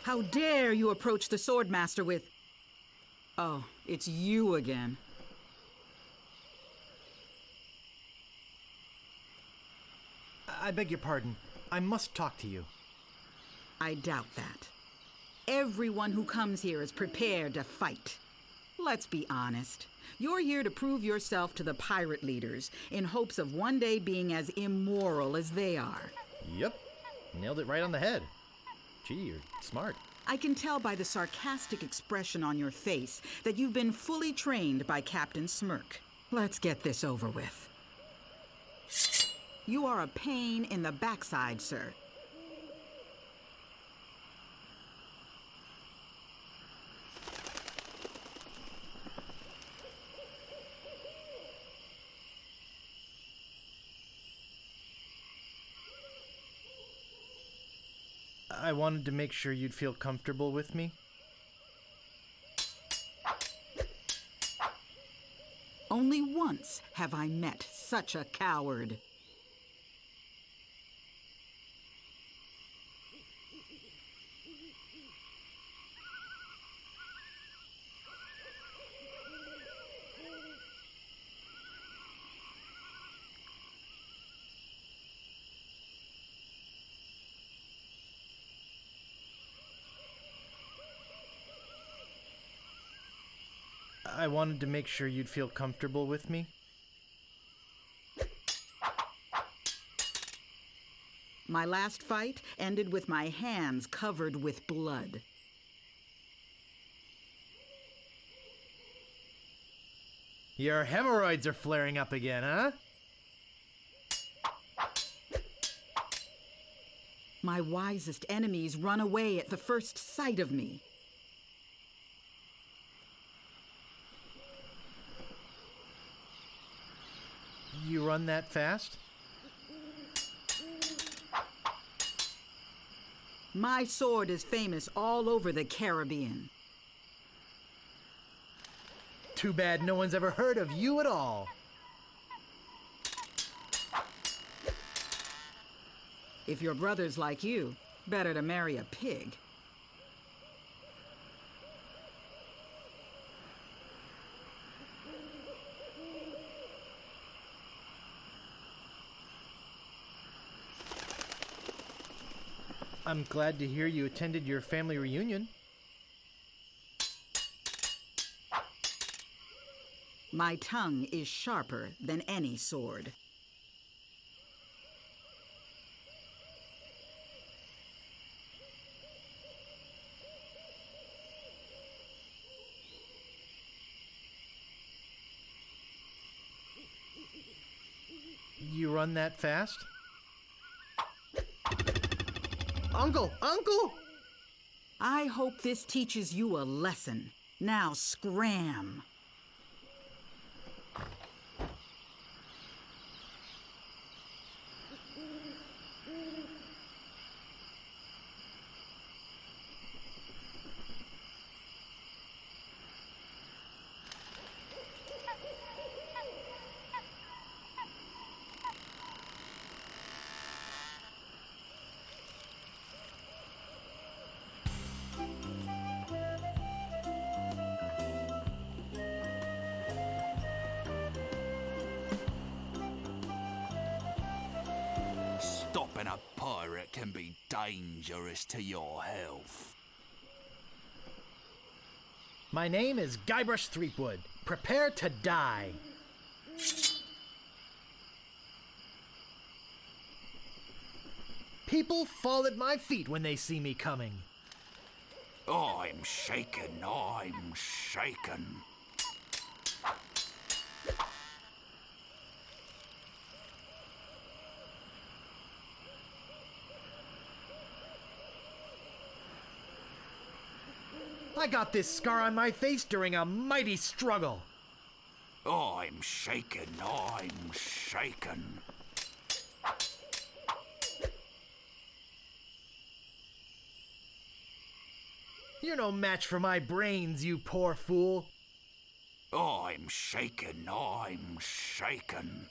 How dare you approach the Swordmaster with... Oh, it's you again. I beg your pardon. I must talk to you. I doubt that. Everyone who comes here is prepared to fight. Let's be honest. You're here to prove yourself to the pirate leaders in hopes of one day being as immoral as they are. Yep. Nailed it right on the head. Gee, you're smart. I can tell by the sarcastic expression on your face that you've been fully trained by Captain Smirk. Let's get this over with. You are a pain in the backside, sir. I wanted to make sure you'd feel comfortable with me. Only once have I met such a coward. I wanted to make sure you'd feel comfortable with me. My last fight ended with my hands covered with blood. Your hemorrhoids are flaring up again, huh? My wisest enemies run away at the first sight of me. You run that fast? My sword is famous all over the Caribbean. Too bad no one's ever heard of you at all. If your brother's like you, better to marry a pig. I'm glad to hear you attended your family reunion. My tongue is sharper than any sword. You run that fast? Uncle! Uncle! I hope this teaches you a lesson. Now scram! Stopping a pirate can be dangerous to your health. My name is Guybrush Threepwood. Prepare to die. People fall at my feet when they see me coming. I'm shaken, I'm shaken. I got this scar on my face during a mighty struggle. I'm shaken, I'm shaken. You're no match for my brains, you poor fool. I'm shaken, I'm shaken.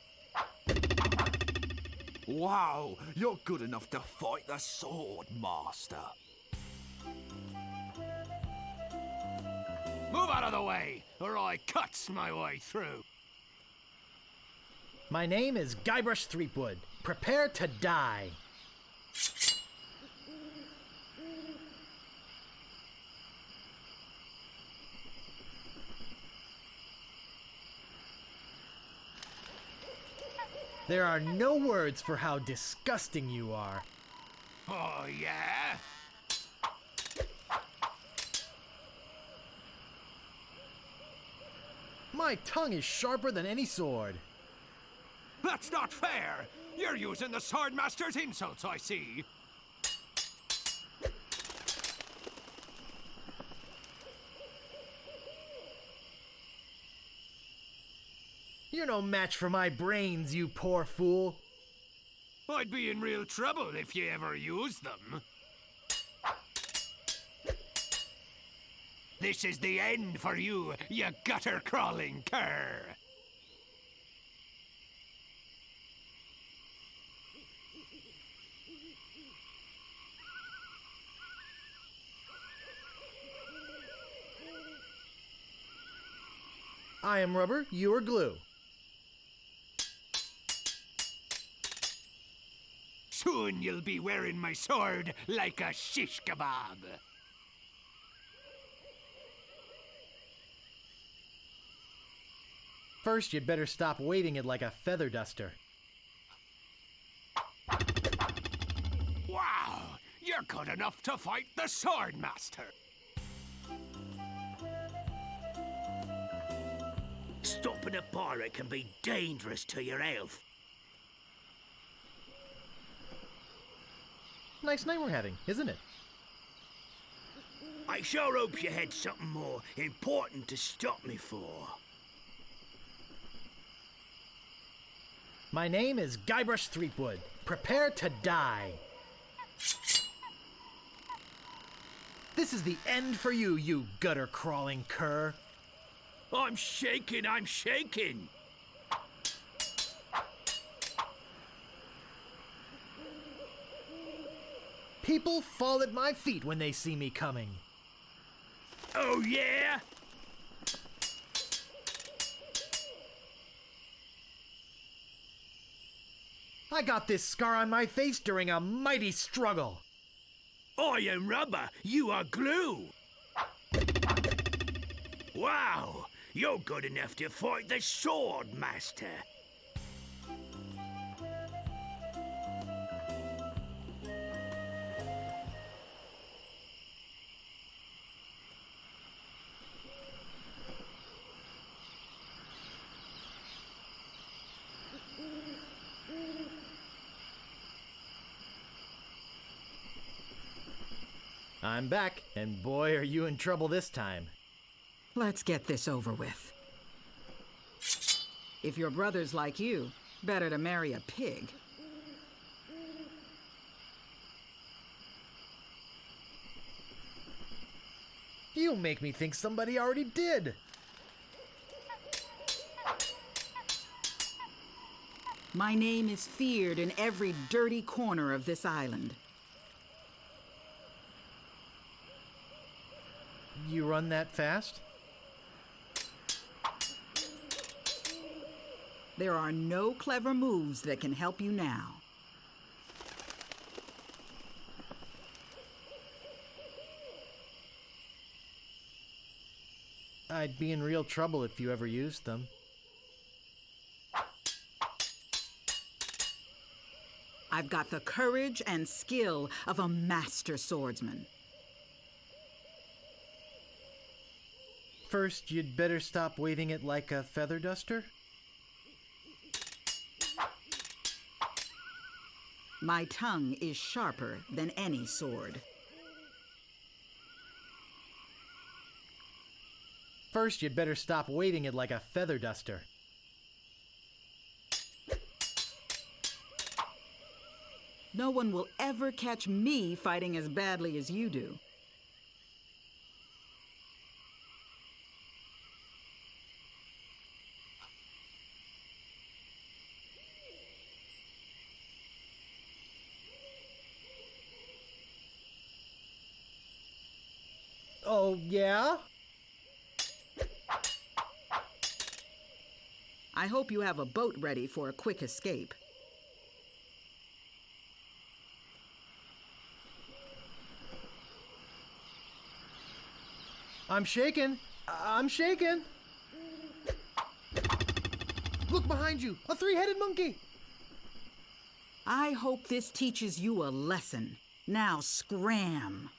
Wow, you're good enough to fight the sword, Master. the way, or I cuts my way through. My name is Guybrush Threepwood. Prepare to die. There are no words for how disgusting you are. Oh, yeah? My tongue is sharper than any sword. That's not fair! You're using the Swordmaster's insults, I see. You're no match for my brains, you poor fool. I'd be in real trouble if you ever used them. This is the end for you, you gutter-crawling cur! I am rubber, you are glue. Soon you'll be wearing my sword like a shish kebab. First, you'd better stop waving it like a feather duster. Wow! You're good enough to fight the Swordmaster! Stopping a pirate can be dangerous to your health. Nice night we're having, isn't it? I sure hope you had something more important to stop me for. My name is Guybrush Threepwood. Prepare to die. This is the end for you, you gutter-crawling cur. I'm shaking, I'm shaking! People fall at my feet when they see me coming. Oh, yeah? I got this scar on my face during a mighty struggle. I am rubber, you are glue! Wow! You're good enough to fight the Swordmaster! I'm back, and boy, are you in trouble this time. Let's get this over with. If your brother's like you, better to marry a pig. You make me think somebody already did. My name is feared in every dirty corner of this island. You run that fast? There are no clever moves that can help you now. I'd be in real trouble if you ever used them. I've got the courage and skill of a master swordsman. First, you'd better stop waving it like a feather duster. My tongue is sharper than any sword. First, you'd better stop waving it like a feather duster. No one will ever catch me fighting as badly as you do. Oh, yeah? I hope you have a boat ready for a quick escape. I'm shaken. I'm shaken. Look behind you, a three-headed monkey. I hope this teaches you a lesson. Now scram.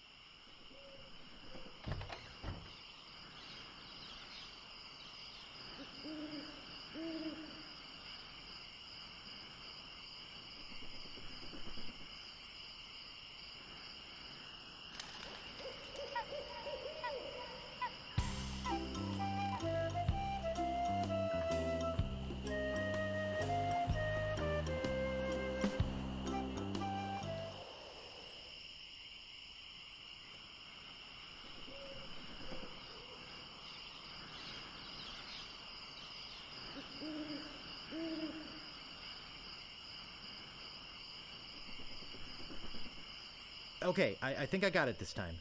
Okay, I think I got it this time.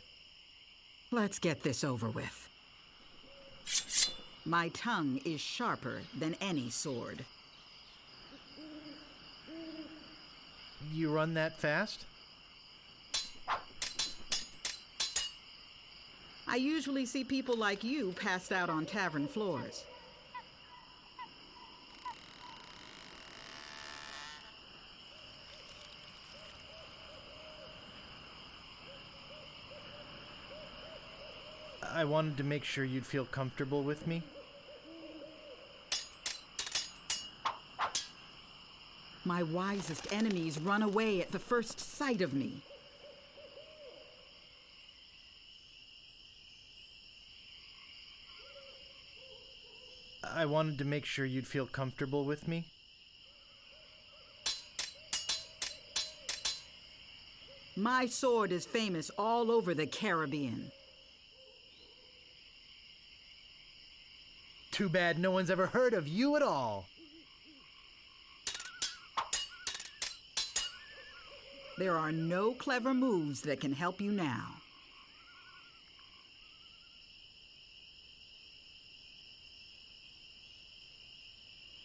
Let's get this over with. My tongue is sharper than any sword. You run that fast? I usually see people like you passed out on tavern floors. I wanted to make sure you'd feel comfortable with me. My wisest enemies run away at the first sight of me. I wanted to make sure you'd feel comfortable with me. My sword is famous all over the Caribbean. Too bad no one's ever heard of you at all. There are no clever moves that can help you now.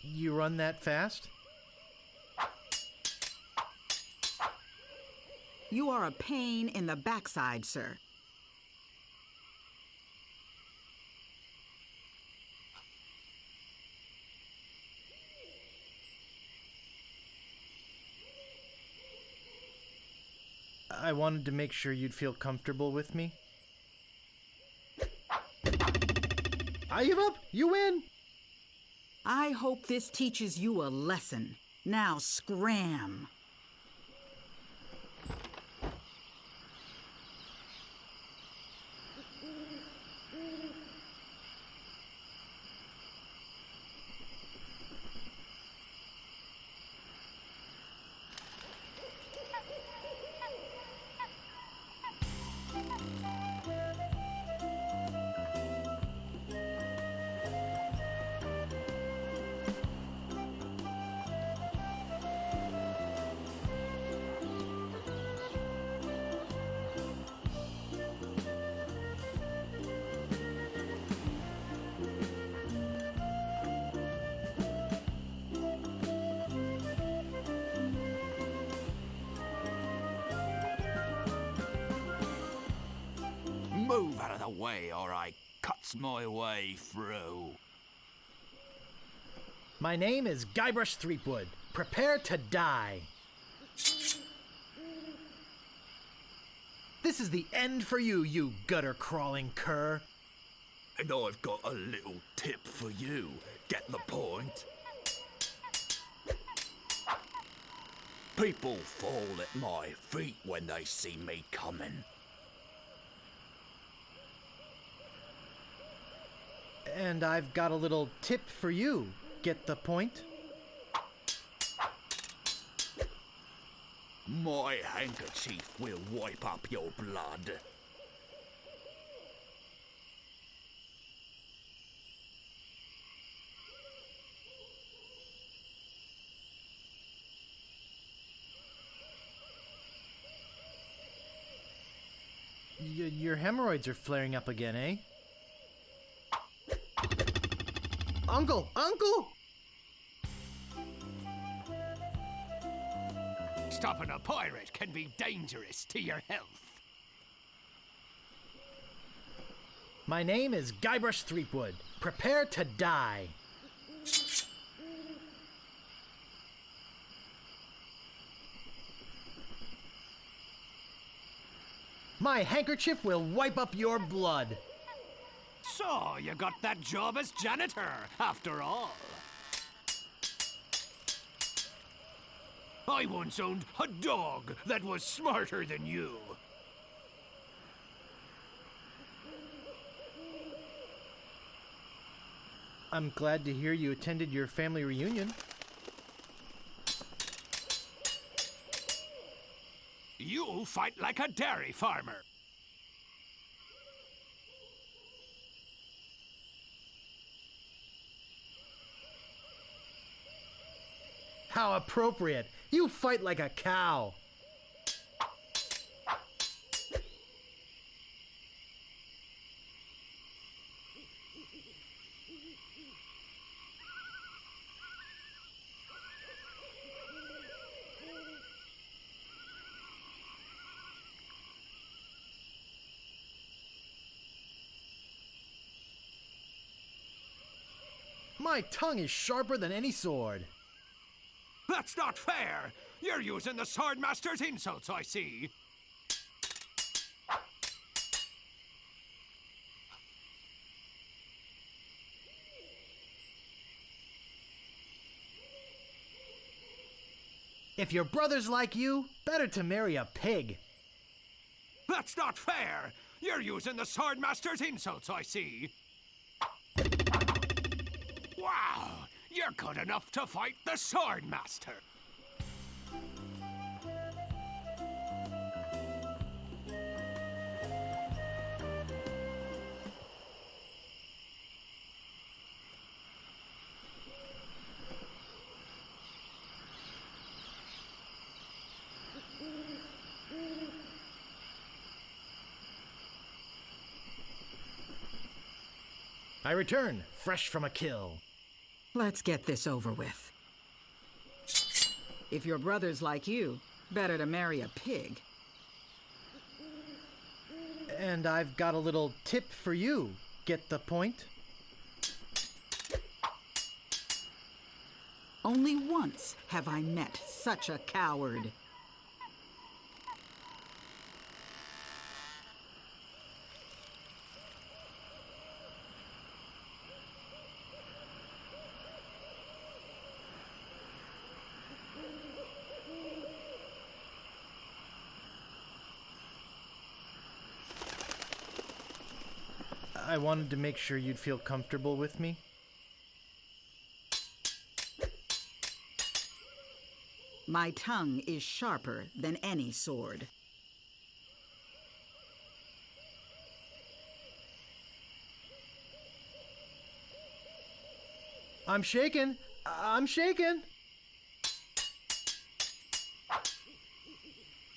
You run that fast? You are a pain in the backside, sir. I wanted to make sure you'd feel comfortable with me. I give up! You win! I hope this teaches you a lesson. Now scram. Move out of the way or I cuts my way through. My name is Guybrush Threepwood. Prepare to die. This is the end for you, you gutter-crawling cur. And I've got a little tip for you. Get the point? People fall at my feet when they see me coming. And I've got a little tip for you. Get the point? My handkerchief will wipe up your blood. Your hemorrhoids are flaring up again, eh? Uncle! Uncle! stopping a pirate can be dangerous to your health. My name is Guybrush Threepwood. Prepare to die. My handkerchief will wipe up your blood. So, you got that job as janitor, after all. I once owned a dog that was smarter than you. I'm glad to hear you attended your family reunion. You fight like a dairy farmer. How appropriate. You fight like a cow. My tongue is sharper than any sword. That's not fair! You're using the Swordmaster's insults, I see. If your brother's like you, better to marry a pig. That's not fair! You're using the Swordmaster's insults, I see. Wow! You're good enough to fight the Swordmaster! I return, fresh from a kill. Let's get this over with. If your brother's like you, better to marry a pig. And I've got a little tip for you. Get the point? Only once have I met such a coward. I wanted to make sure you'd feel comfortable with me. My tongue is sharper than any sword. I'm shaken. I'm shaken.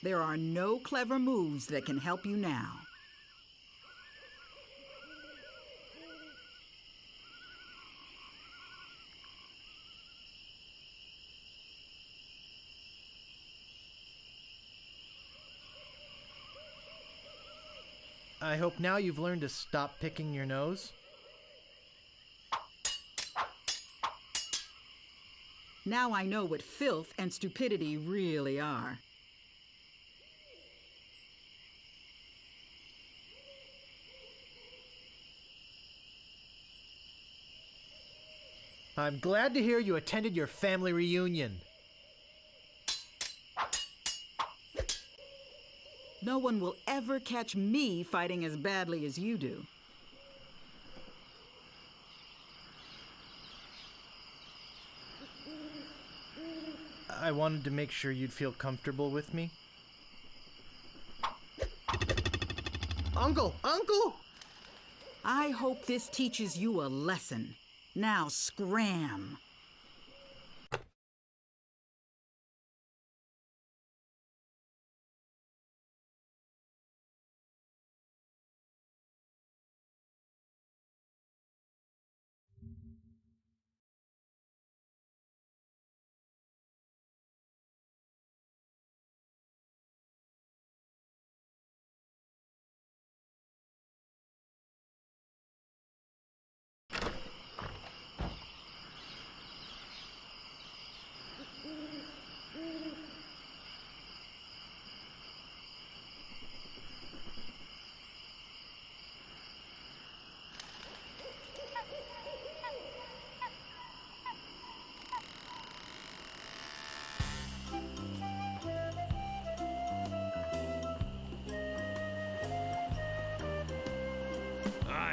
There are no clever moves that can help you now. I hope now you've learned to stop picking your nose. Now I know what filth and stupidity really are. I'm glad to hear you attended your family reunion. No one will ever catch me fighting as badly as you do. I wanted to make sure you'd feel comfortable with me. Uncle! Uncle! I hope this teaches you a lesson. Now scram!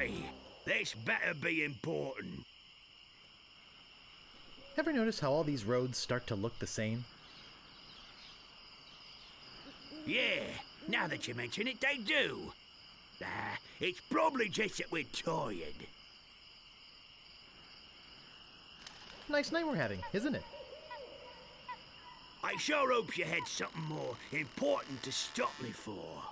Aye, this better be important. Ever notice how all these roads start to look the same? Yeah, now that you mention it, they do. It's probably just that we're tired. Nice night we're having, isn't it? I sure hope you had something more important to stop me for.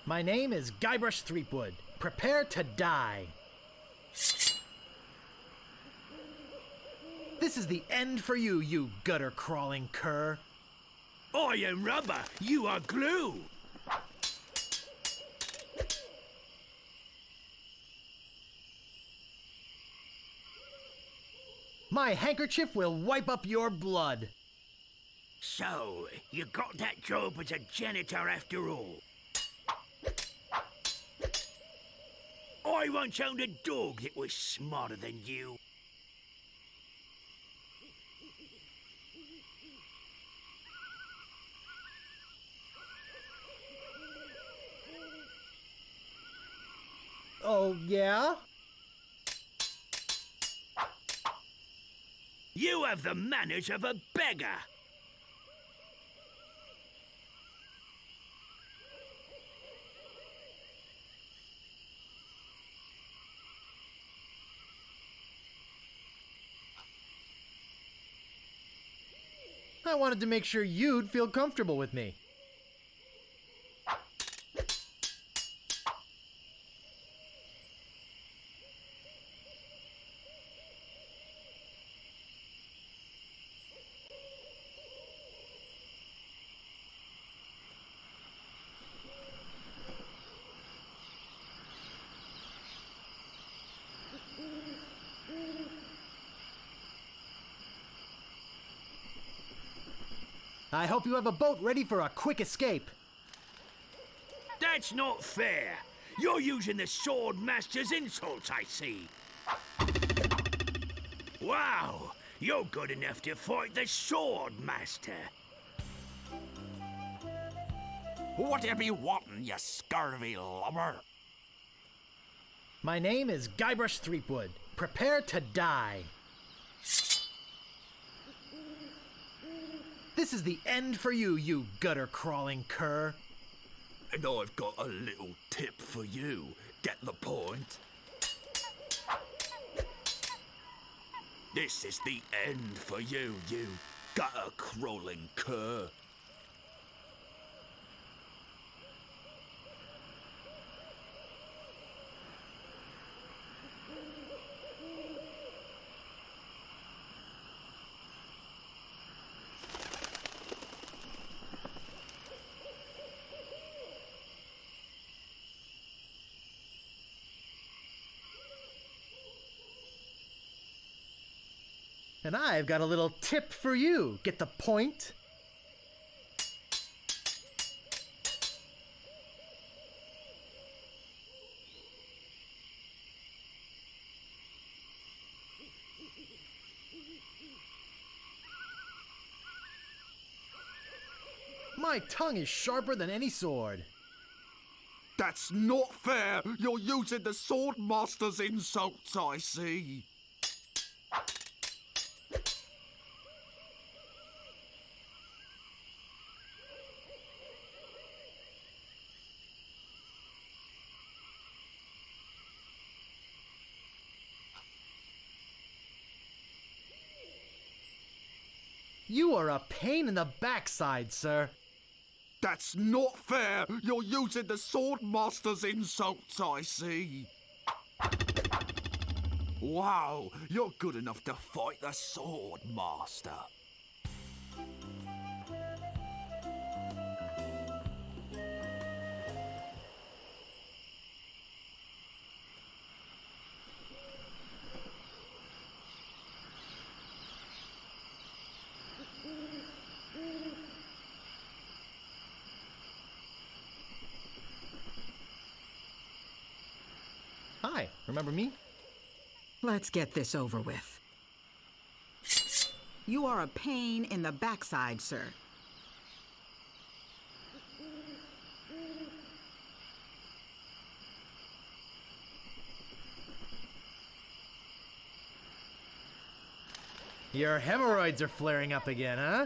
My name is Guybrush Threepwood. Prepare to die. This is the end for you, you gutter-crawling cur. I am rubber, you are glue. My handkerchief will wipe up your blood. So, you got that job as a janitor after all. I once owned a dog that was smarter than you. Oh, yeah? You have the manners of a beggar. I wanted to make sure you'd feel comfortable with me. I hope you have a boat ready for a quick escape. That's not fair. You're using the Sword Master's insults, I see. Wow, you're good enough to fight the Sword Master. What you be wantin', you scurvy lubber? My name is Guybrush Threepwood. Prepare to die. This is the end for you, you gutter-crawling cur. And I've got a little tip for you. Get the point? This is the end for you, you gutter-crawling cur. And I've got a little tip for you. Get the point? My tongue is sharper than any sword. That's not fair. You're using the Sword Master's insults, I see. You are a pain in the backside, sir. That's not fair. You're using the Sword Master's insults, I see. Wow, you're good enough to fight the Sword Master. Hi, remember me? Let's get this over with. You are a pain in the backside, sir. Your hemorrhoids are flaring up again, huh?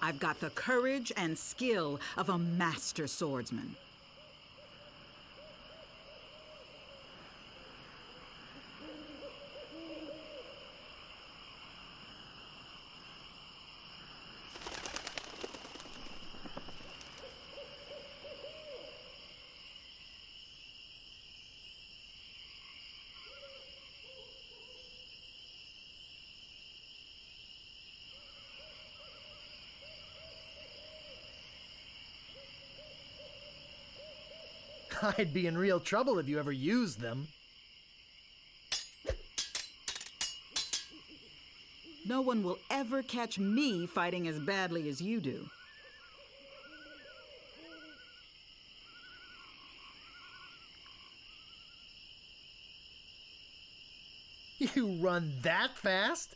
I've got the courage and skill of a master swordsman. I'd be in real trouble if you ever used them. No one will ever catch me fighting as badly as you do. You run that fast?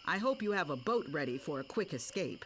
I hope you have a boat ready for a quick escape.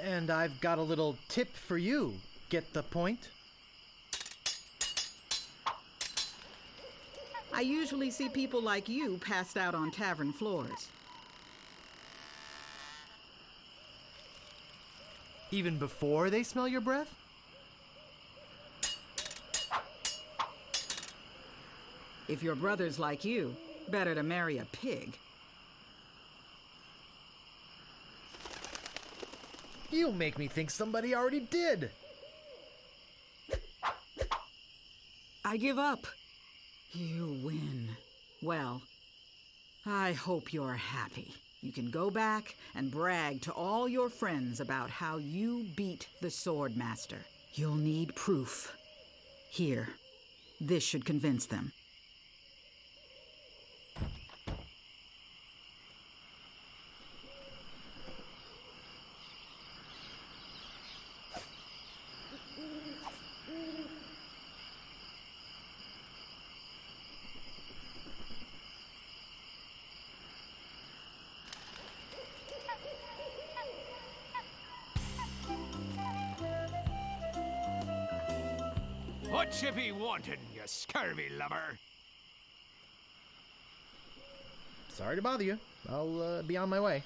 And I've got a little tip for you. Get the point? I usually see people like you passed out on tavern floors. Even before they smell your breath? If your brother's like you, better to marry a pig. You make me think somebody already did. I give up. You win. Well, I hope you're happy. You can go back and brag to all your friends about how you beat the Swordmaster. You'll need proof. Here, this should convince them. What you be wanting, you scurvy lubber? Sorry to bother you. I'll be on my way.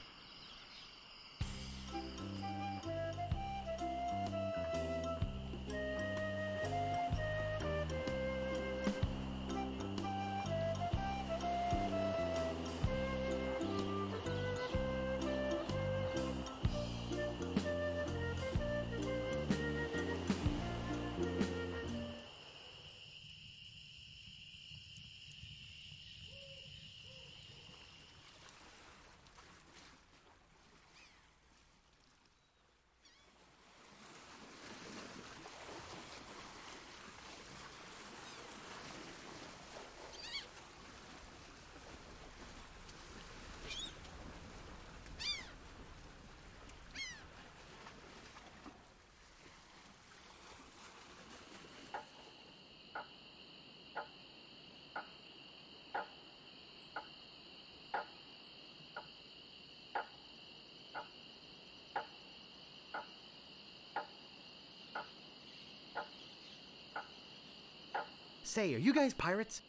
Say, are you guys pirates?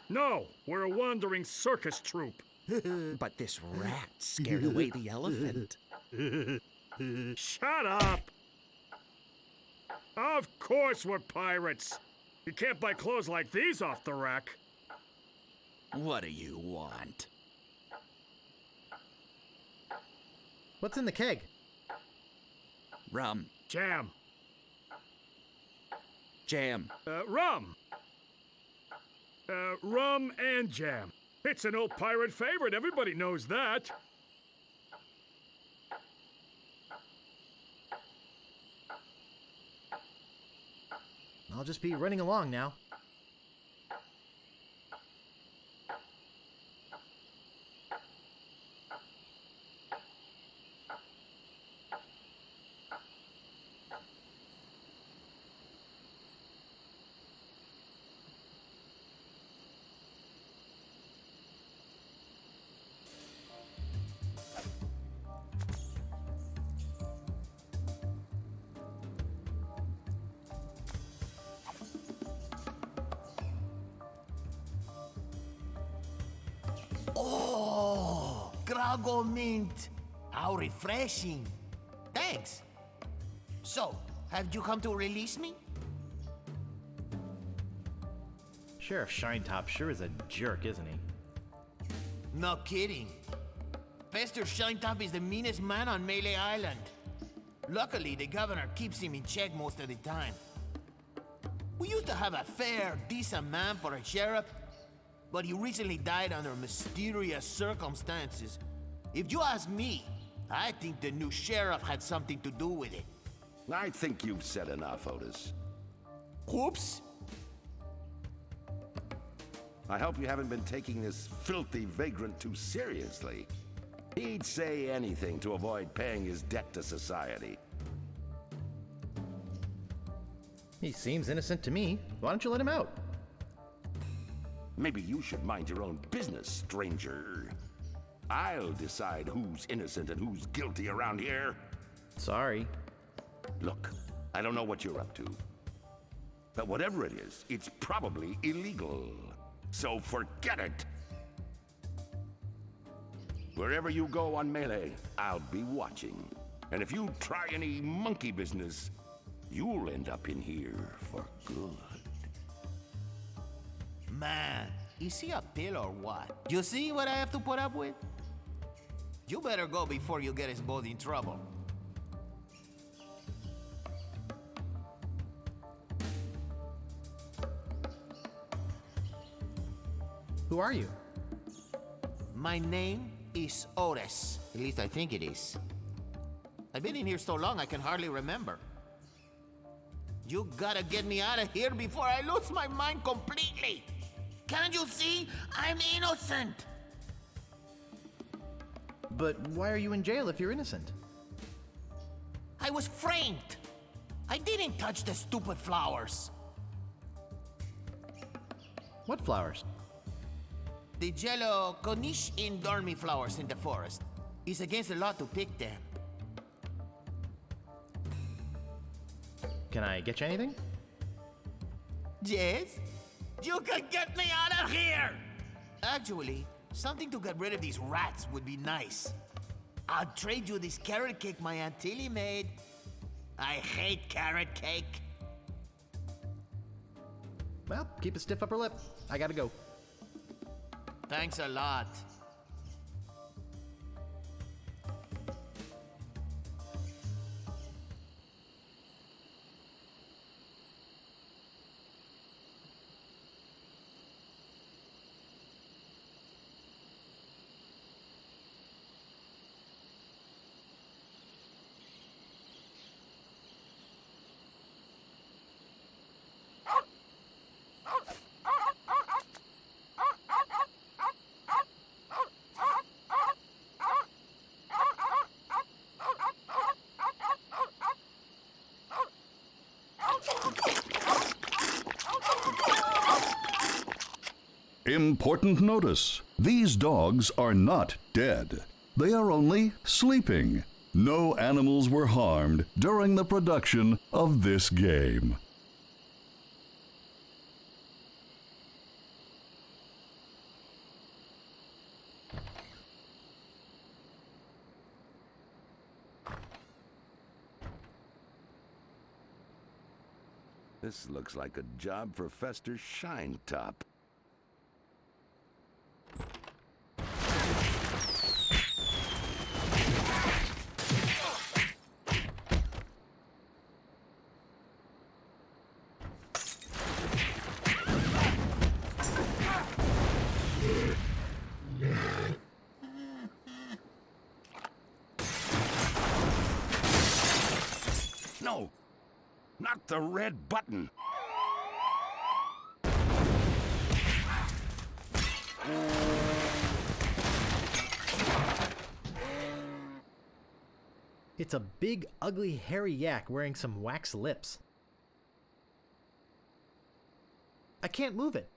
No, we're a wandering circus troupe. But this rat scared away the elephant. Shut up! Of course we're pirates. You can't buy clothes like these off the rack. What do you want? What's in the keg? Rum. Jam. Jam. Rum. Rum and jam. It's an old pirate favorite. Everybody knows that. I'll just be running along now. Oh, Grago mint. How refreshing. Thanks. So, have you come to release me? Sheriff Shinetop sure is a jerk, isn't he? No kidding. Fester Shinetop is the meanest man on Melee Island. Luckily, the governor keeps him in check most of the time. We used to have a fair, decent man for a sheriff, but he recently died under mysterious circumstances. If you ask me, I think the new sheriff had something to do with it. I think you've said enough, Otis. Whoops. I hope you haven't been taking this filthy vagrant too seriously. He'd say anything to avoid paying his debt to society. He seems innocent to me. Why don't you let him out? Maybe you should mind your own business, stranger. I'll decide who's innocent and who's guilty around here. Sorry. Look, I don't know what you're up to. But whatever it is, it's probably illegal. So forget it. Wherever you go on Melee, I'll be watching. And if you try any monkey business, you'll end up in here for good. Man, is he a pill or what? You see what I have to put up with? You better go before you get us both in trouble. Who are you? My name is Otis. At least I think it is. I've been in here so long I can hardly remember. You gotta get me out of here before I lose my mind completely. Can't you see? I'm innocent. But why are you in jail if you're innocent? I was framed. I didn't touch the stupid flowers. What flowers? The yellow Konish Indormi flowers in the forest. It's against the law to pick them. Can I get you anything? Yes? You can get me out of here! Actually, something to get rid of these rats would be nice. I'll trade you this carrot cake my Aunt Tilly made. I hate carrot cake. Well, keep a stiff upper lip. I gotta go. Thanks a lot. Important notice. These dogs are not dead. They are only sleeping. No animals were harmed during the production of this game. This looks like a job for Fester Shinetop. Not the red button. It's a big, ugly, hairy yak wearing some wax lips. I can't move it.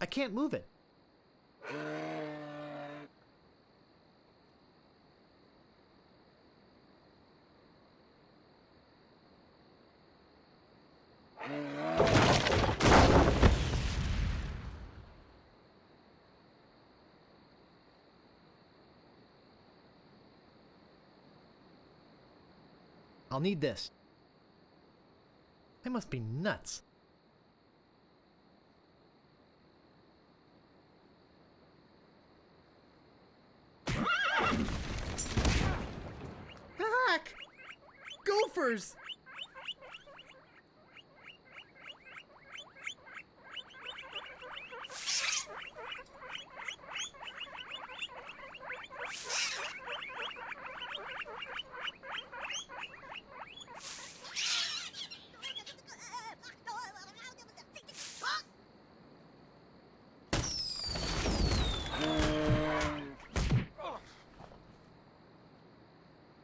I can't move it. I'll need this. I must be nuts. Heck! Gophers!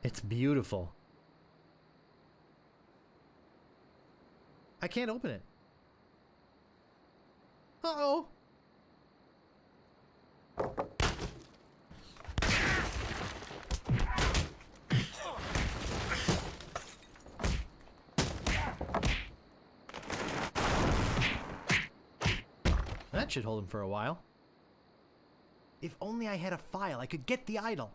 It's beautiful. I can't open it. Uh-oh. That should hold him for a while. If only I had a file, I could get the idol.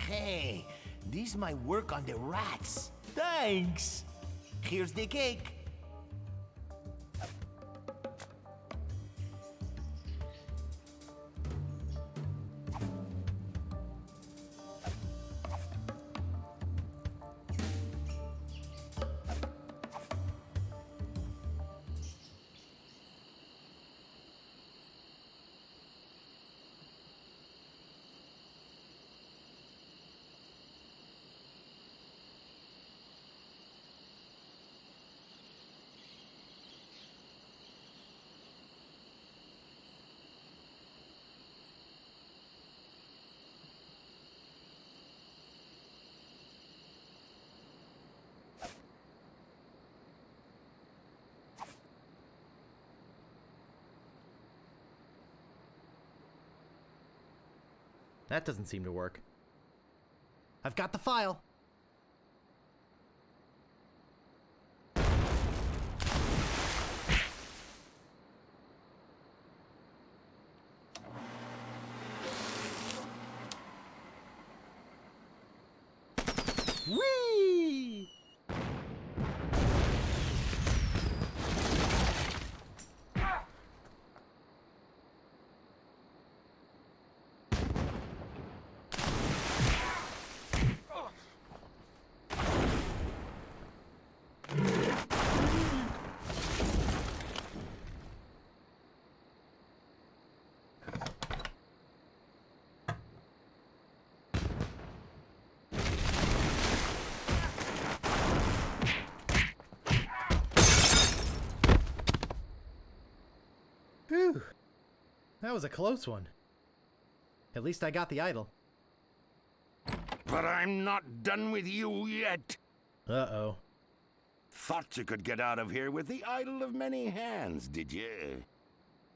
Hey, this might work on the rats. Thanks. Here's the cake. That doesn't seem to work. I've got the file. Whee! Whew. That was a close one. At least I got the idol. But I'm not done with you yet. Uh-oh. Thought you could get out of here with the idol of many hands, did you?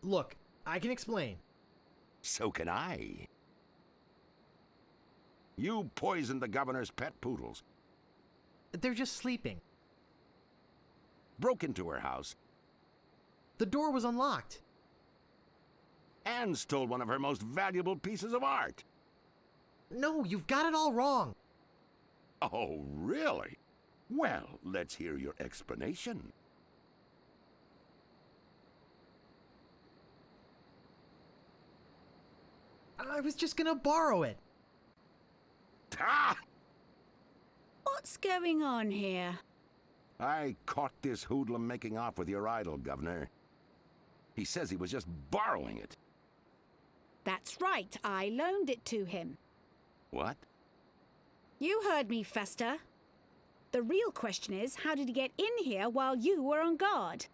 Look, I can explain. So can I. You poisoned the governor's pet poodles, They're just sleeping. broke into her house, The door was unlocked. and stole one of her most valuable pieces of art. No, you've got it all wrong. Oh, really? Well, let's hear your explanation. I was just gonna borrow it. Ah! What's going on here? I caught this hoodlum making off with your idol, Governor. He says he was just borrowing it. That's right, I loaned it to him. What? You heard me, Fester. The real question is, how did he get in here while you were on guard?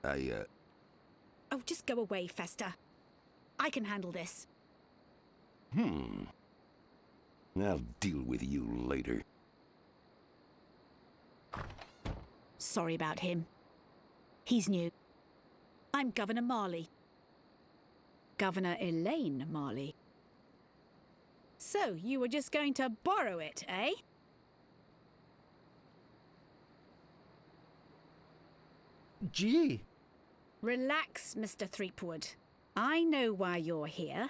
Oh, just go away, Fester. I can handle this. I'll deal with you later. Sorry about him. He's new. I'm Governor Marley. Governor Elaine Marley. So, you were just going to borrow it, eh? Gee. Relax, Mr. Threepwood. I know why you're here.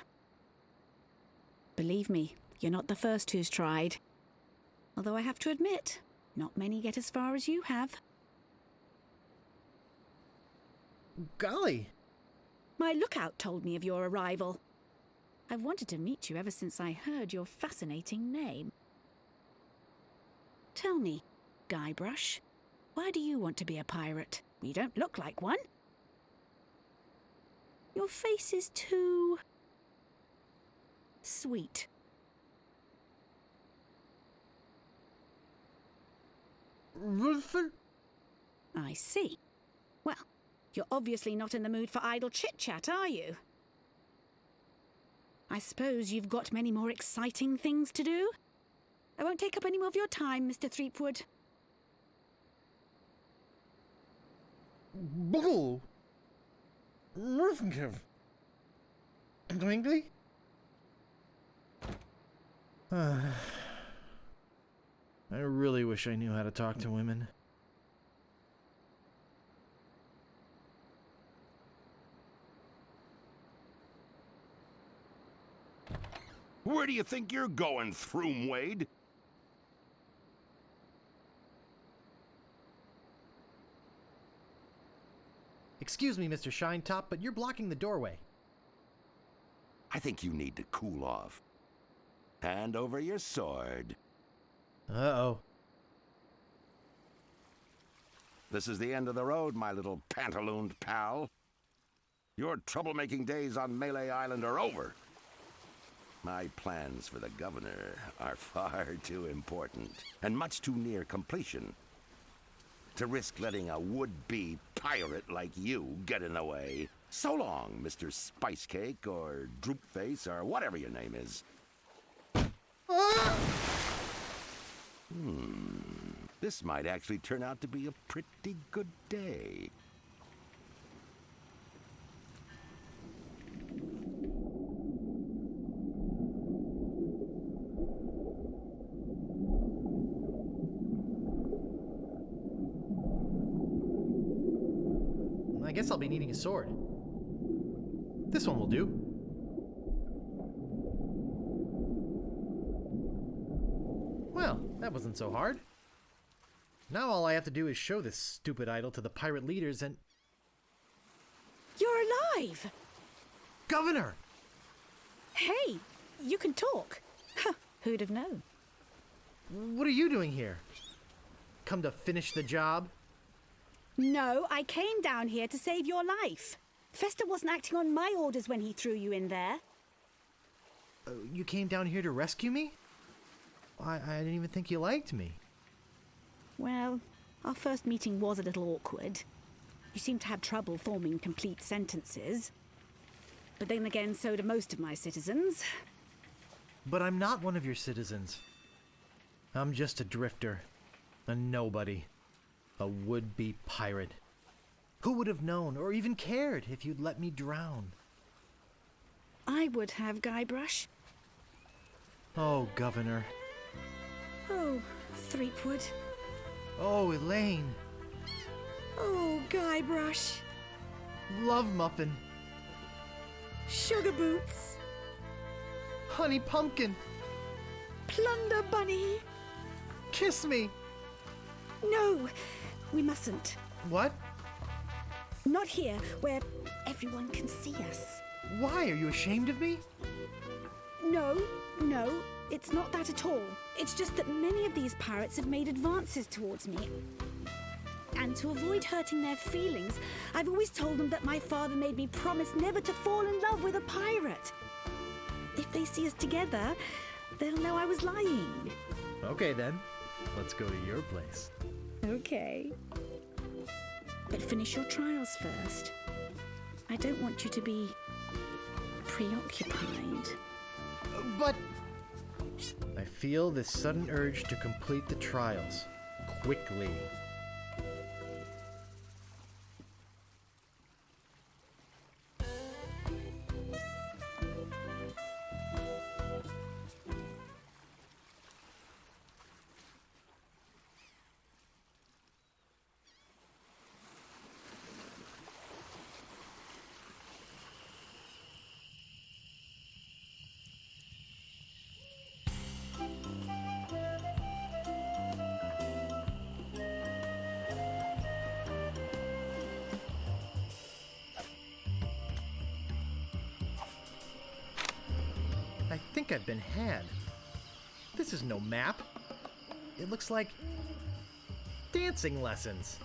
Believe me, you're not the first who's tried. Although I have to admit, not many get as far as you have. Golly. My lookout told me of your arrival. I've wanted to meet you ever since I heard your fascinating name. Tell me, Guybrush, why do you want to be a pirate? You don't look like one. Your face is too sweet. Rutherford? I see. Well, you're obviously not in the mood for idle chit-chat, are you? I suppose you've got many more exciting things to do? I won't take up any more of your time, Mr. Threepwood. Bull. Rutherford. Twinkley? I really wish I knew how to talk to women. Where do you think you're going, Throomwade? Excuse me, Mr. Shinetop, but you're blocking the doorway. I think you need to cool off. Hand over your sword. Uh-oh. This is the end of the road, my little pantalooned pal. Your troublemaking days on Melee Island are over. My plans for the governor are far too important and much too near completion to risk letting a would-be pirate like you get in the way. So long, Mr. Spicecake or Droopface or whatever your name is. This might actually turn out to be a pretty good day. I guess I'll be needing a sword. This one will do. Well, that wasn't so hard. Now all I have to do is show this stupid idol to the pirate leaders and... You're alive! Governor! Hey, you can talk. Huh, who'd have known? What are you doing here? Come to finish the job? No, I came down here to save your life. Fester wasn't acting on my orders when he threw you in there. You came down here to rescue me? I didn't even think you liked me. Well, our first meeting was a little awkward. You seemed to have trouble forming complete sentences. But then again, so do most of my citizens. But I'm not one of your citizens. I'm just a drifter. A nobody. A would-be pirate. Who would have known or even cared if you'd let me drown? I would have, Guybrush. Oh, Governor. Oh, Threepwood. Oh, Elaine. Oh, Guybrush. Love Muffin. Sugar Boots. Honey Pumpkin. Plunder Bunny. Kiss me. No, we mustn't. What? Not here, where everyone can see us. Why? Are you ashamed of me? No, it's not that at all. It's just that many of these pirates have made advances towards me. And to avoid hurting their feelings, I've always told them that my father made me promise never to fall in love with a pirate. If they see us together, they'll know I was lying. Okay then, let's go to your place. Okay. But finish your trials first. I don't want you to be preoccupied. But I feel this sudden urge to complete the trials quickly. I think I've been had. This is no map. It looks like dancing lessons.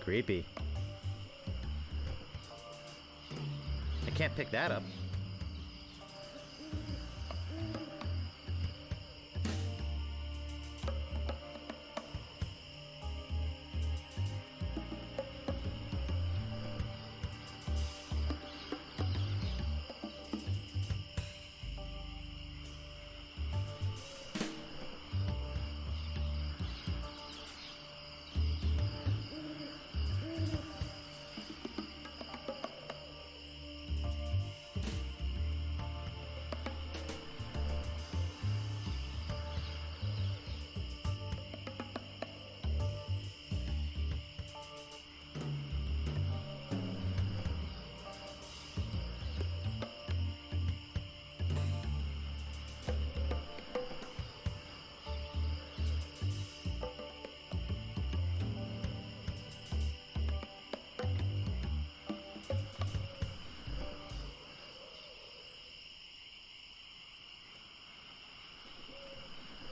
Creepy. I can't pick that up.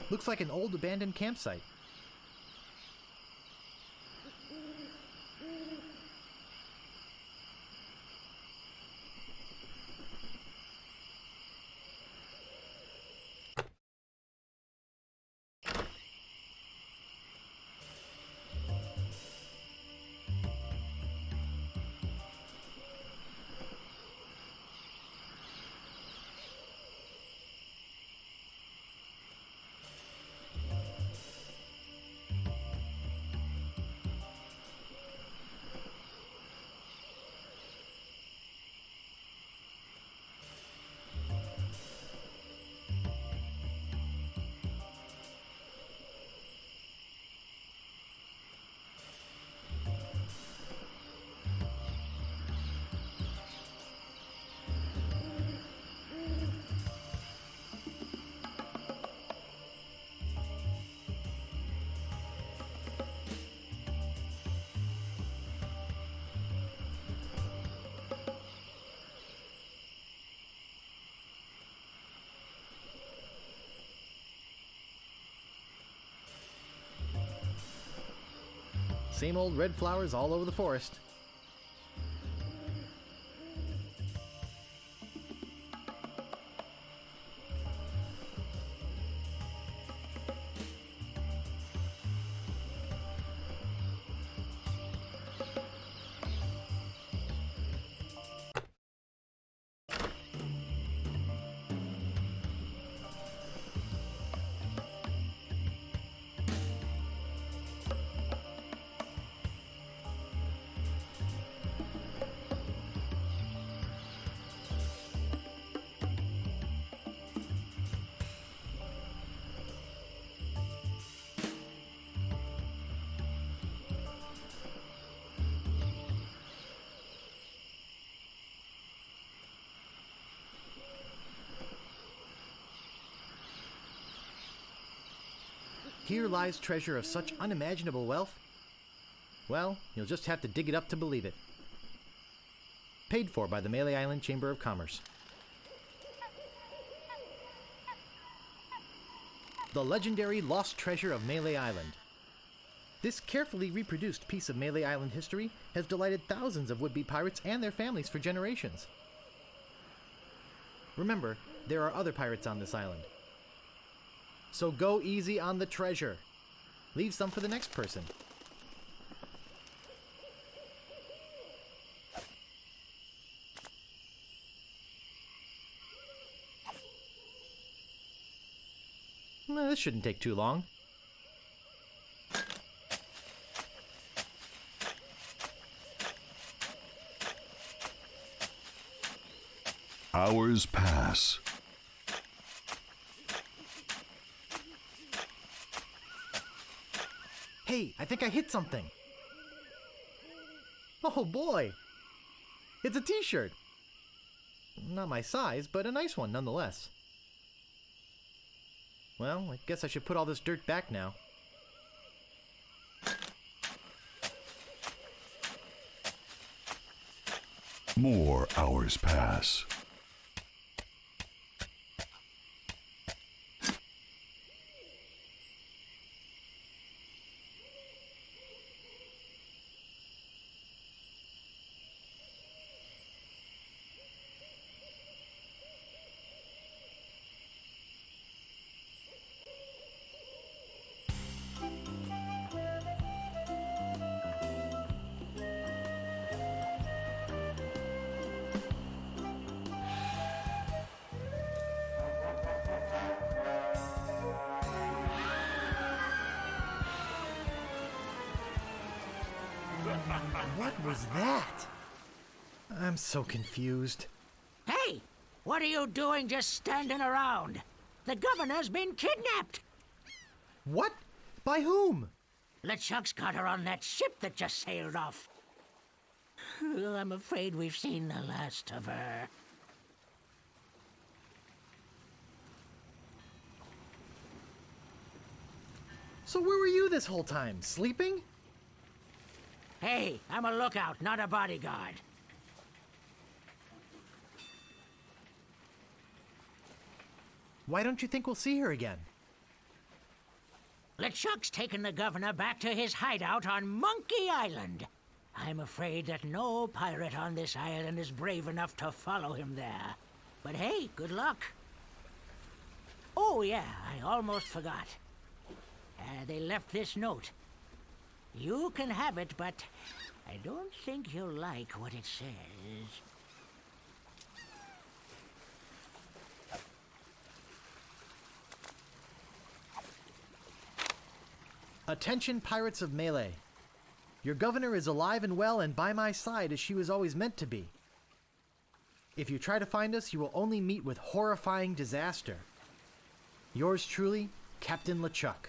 Looks like an old abandoned campsite. Same old red flowers all over the forest. Here lies treasure of such unimaginable wealth. Well, you'll just have to dig it up to believe it. Paid for by the Melee Island Chamber of Commerce. The legendary lost treasure of Melee Island. This carefully reproduced piece of Melee Island history has delighted thousands of would-be pirates and their families for generations. Remember, there are other pirates on this island. So go easy on the treasure. Leave some for the next person. This shouldn't take too long. Hours pass. Hey, I think I hit something. Oh boy! It's a t-shirt. Not my size, but a nice one nonetheless. Well, I guess I should put all this dirt back now. More hours pass. What was that? I'm so confused. Hey, what are you doing just standing around? The governor's been kidnapped. What? By whom? LeChuck's got her on that ship that just sailed off. I'm afraid we've seen the last of her. So where were you this whole time? Sleeping? Hey, I'm a lookout, not a bodyguard. Why don't you think we'll see her again? LeChuck's taken the governor back to his hideout on Monkey Island. I'm afraid that no pirate on this island is brave enough to follow him there. But hey, good luck. Oh yeah, I almost forgot. They left this note. You can have it, but I don't think you'll like what it says. Attention, pirates of Melee. Your governor is alive and well and by my side as she was always meant to be. If you try to find us, you will only meet with horrifying disaster. Yours truly, Captain LeChuck.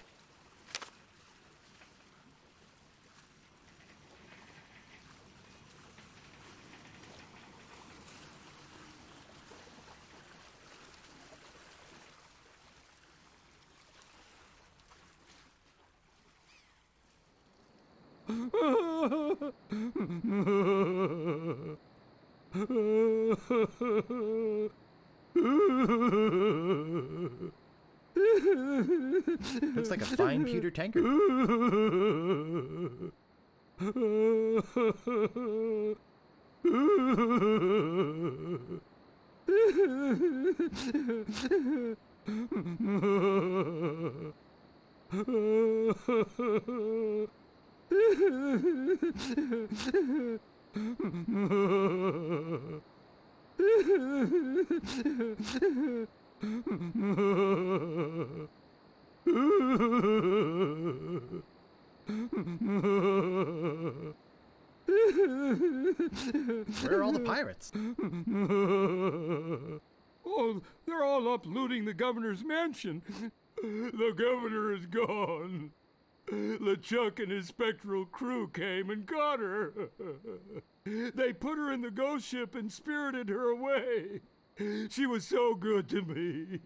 Looks like a fine pewter tankard. Where are all the pirates? Oh, they're all up looting the governor's mansion. The governor is gone. LeChuck and his spectral crew came and got her. They put her in the ghost ship and spirited her away. She was so good to me.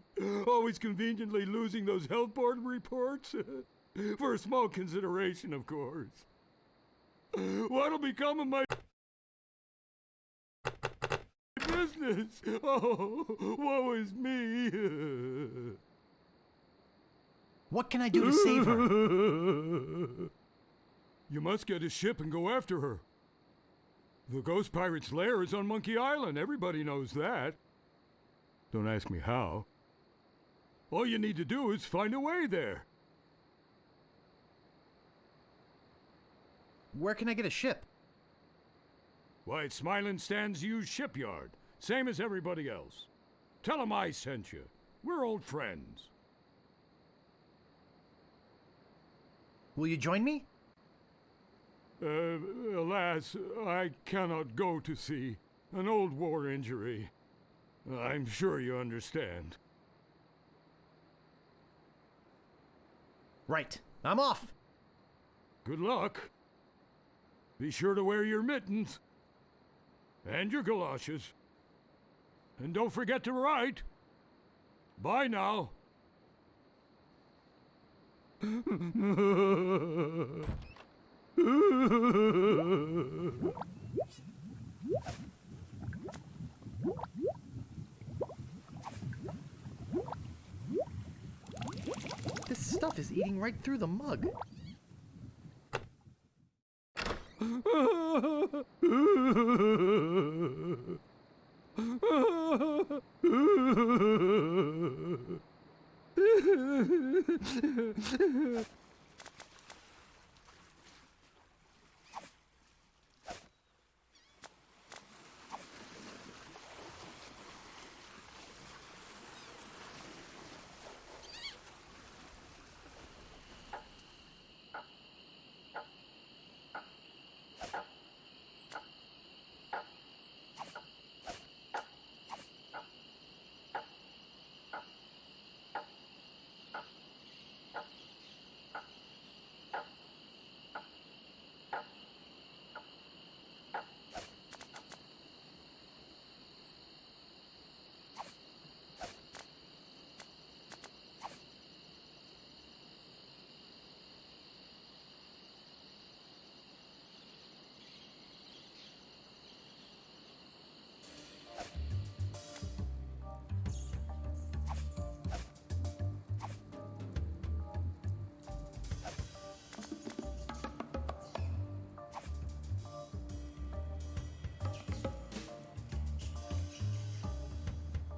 Always conveniently losing those health board reports. For a small consideration, of course. What'll become of my business? Oh, woe is me. What can I do to save her? You must get a ship and go after her. The ghost pirate's lair is on Monkey Island. Everybody knows that. Don't ask me how. All you need to do is find a way there. Where can I get a ship? Why, it's Smilin' Stan's used shipyard. Same as everybody else. Tell 'em I sent you. We're old friends. Will you join me? Alas, I cannot go to sea. An old war injury. I'm sure you understand. Right. I'm off. Good luck. Be sure to wear your mittens. And your galoshes. And don't forget to write. Bye now. This stuff is eating right through the mug.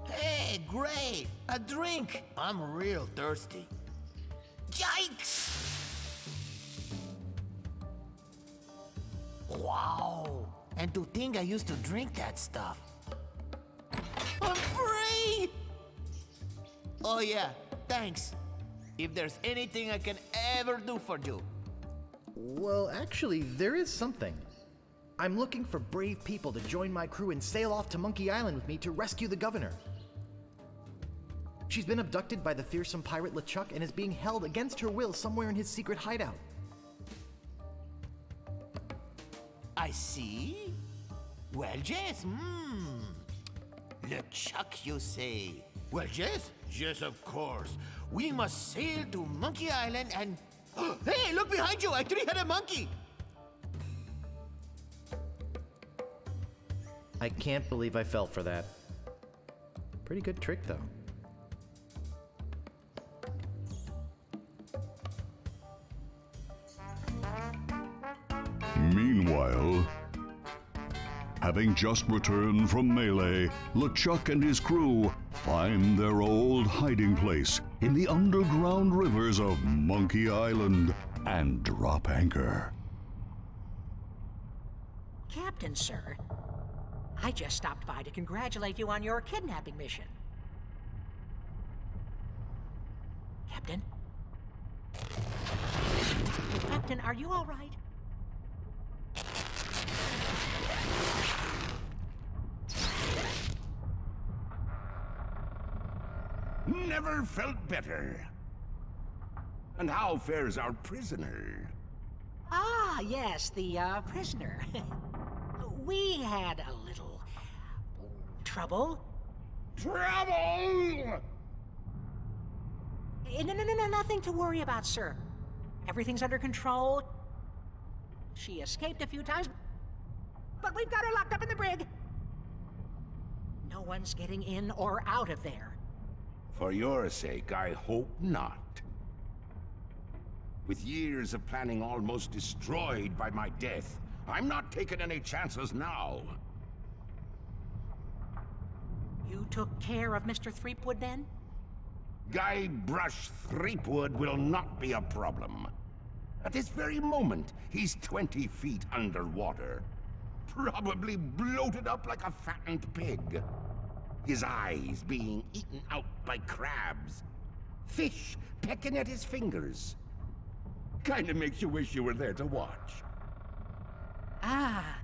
Hey, great! A drink! I'm real thirsty. Yikes! Wow! And to think I used to drink that stuff. I'm free! Oh yeah, thanks. If there's anything I can ever do for you. Well, actually, there is something. I'm looking for brave people to join my crew and sail off to Monkey Island with me to rescue the governor. She's been abducted by the fearsome pirate LeChuck and is being held against her will somewhere in his secret hideout. I see. Well, yes, LeChuck, you say? Well, yes, yes, of course. We must sail to Monkey Island and... Hey, look behind you, a three-headed monkey! I can't believe I fell for that. Pretty good trick, though. Meanwhile, having just returned from Melee, LeChuck and his crew find their old hiding place in the underground rivers of Monkey Island and drop anchor. Captain, sir, I just stopped by to congratulate you on your kidnapping mission. Captain? Captain, are you all right? Never felt better. And how fares our prisoner? Ah, yes, the prisoner. We had a little trouble. Trouble! No, nothing to worry about, sir. Everything's under control. She escaped a few times, but we've got her locked up in the brig. No one's getting in or out of there. For your sake, I hope not. With years of planning almost destroyed by my death, I'm not taking any chances now. You took care of Mr. Threepwood, then? Guybrush Threepwood will not be a problem. At this very moment, he's 20 feet underwater. Probably bloated up like a fattened pig. His eyes being eaten out by crabs. Fish pecking at his fingers. Kinda makes you wish you were there to watch. Ah,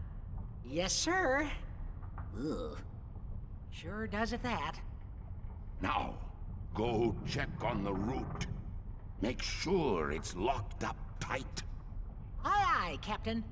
yes, sir. Ugh. Sure does at that. Now, go check on the route. Make sure it's locked up tight. Aye, aye, Captain.